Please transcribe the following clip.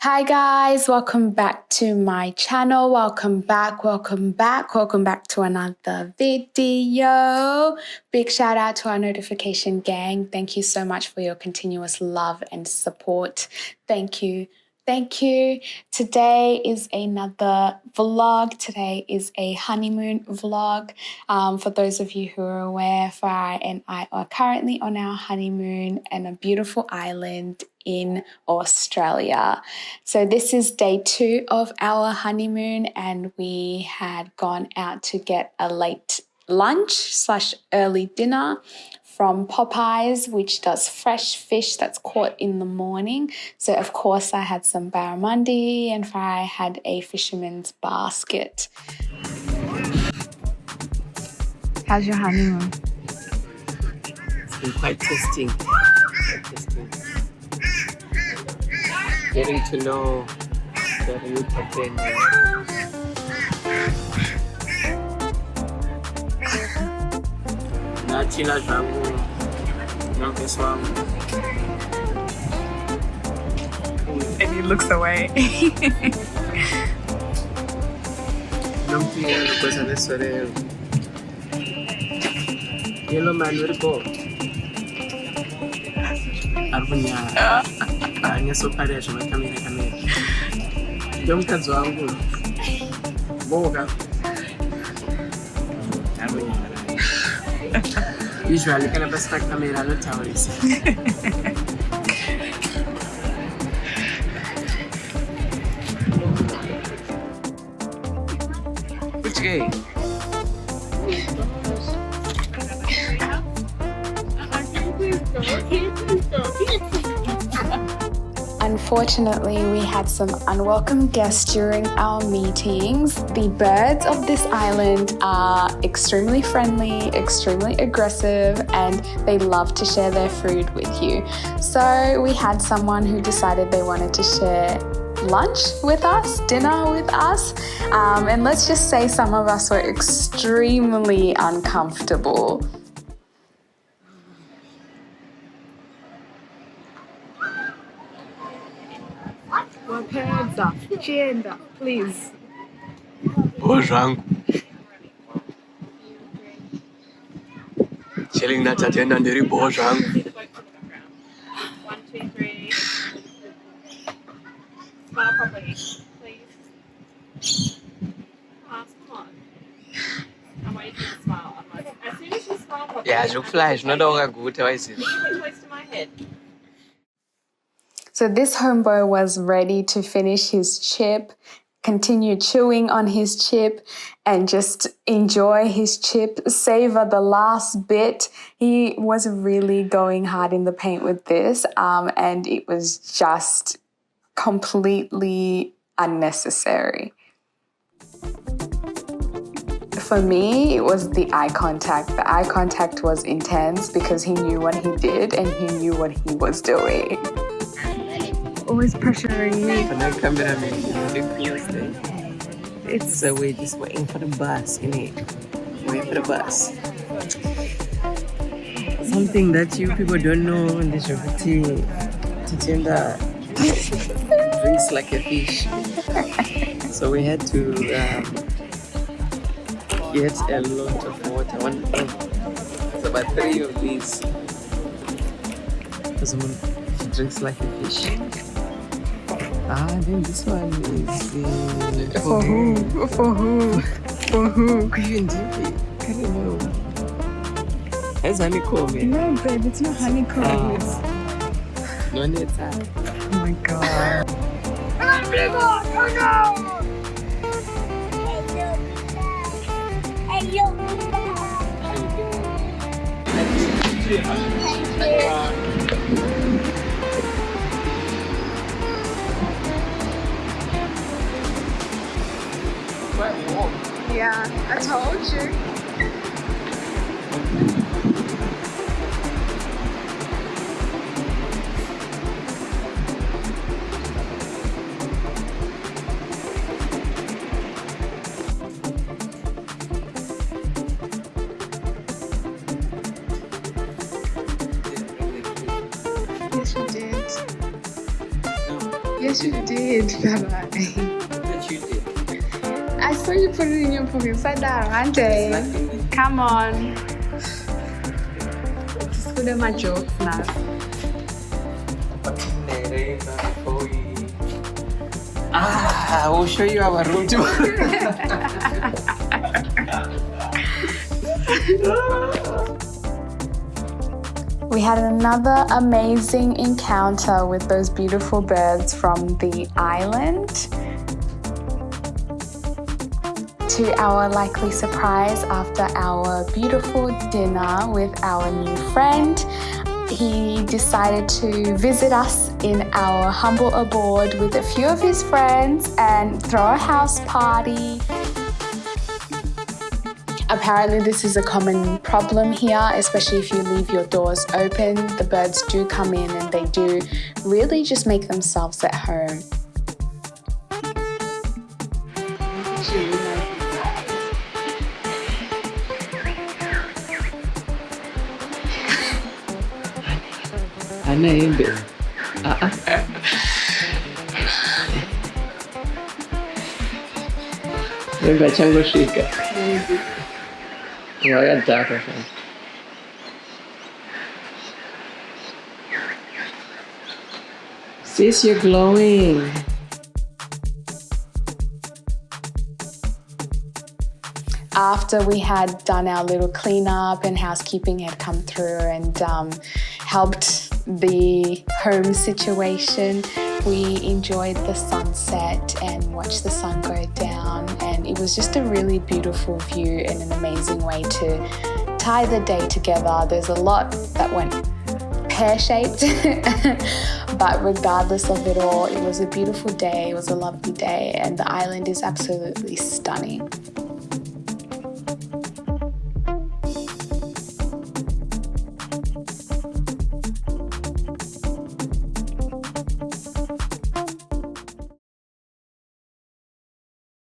Hi guys, welcome back to my channel. Welcome back to another video. Big shout out to our notification gang. Thank you so much for your continuous love and support. Thank you. Today is another vlog. Today is a honeymoon vlog. For those of you who are aware, Farai and I are currently on our honeymoon in a beautiful island in Australia. So this is day 2 of our honeymoon, and we had gone out to get a late lunch / early dinner from Popeyes, which does fresh fish that's caught in the morning. So of course I had some barramundi and Farai had a fisherman's basket. How's your honeymoon? It's been quite testing. Getting to know the new tatenda. Nachila zvangu nokesi wangu. And he looks away. Nompira lokwesa nesorero. Yellow man will go. Arbunya. Anyasopare zvokamira. Ndomukadzi wangu. Boga. Arbunya. Usually kana pasita camera anotaurisa. Which gay? Unfortunately, we had some unwelcome guests during our meetings. The birds of this island are extremely friendly, extremely aggressive, and they love to share their food with you. So we had someone who decided they wanted to share lunch with us, dinner with us, and let's just say some of us were extremely uncomfortable. Wapenza, chienda, please. Bozvangu. Chilling na tatenda ndiri bozvangu. 1, 2, 3. Smile properly, please. Come on. I want you to smile. As soon as you smile properly. Yeah, zvokufly zvinoda wakaguta waizvizvi. Lean close to my head. So this homeboy was ready to finish his chip, continue chewing on his chip, and just enjoy his chip, savor the last bit. He was really going hard in the paint with this, and it was just completely unnecessary. For me, it was the eye contact. The eye contact was intense because he knew what he did and he knew what he was doing. Always pressuring me. For that cameraman, it's so we're just waiting for the bus, innit? Waiting for the bus. Something that you people don't know in this Jovati tatenda drinks like a fish. So we had to get a lot of water. It's about 3 of these. Because she drinks like a fish. Then this one is For who? For who? Even I don't know. It's honeycomb. No, babe, it's not honeycomb. It's... No need that. Oh my god. Yeah, I told you. Yes, you did. Yes, you did. That you did. I saw you put it in your pocket. Sit down, Auntie. Come on. Just put in my jokes now. I will show you our room too. We had another amazing encounter with those beautiful birds from the island. To our likely surprise, after our beautiful dinner with our new friend, he decided to visit us in our humble abode with a few of his friends and throw a house party. Apparently this is a common problem here, especially if you leave your doors open. The birds do come in and they do really just make themselves at home. Anaimbe. Imbe changoshika. Wakataka sana. Sis, you're glowing. After we had done our little cleanup and housekeeping had come through and helped the home situation, we enjoyed the sunset and watched the sun go down, and it was just a really beautiful view and an amazing way to tie the day together. There's a lot that went pear-shaped, but regardless of it all, it was a beautiful day, it was a lovely day, and the island is absolutely stunning.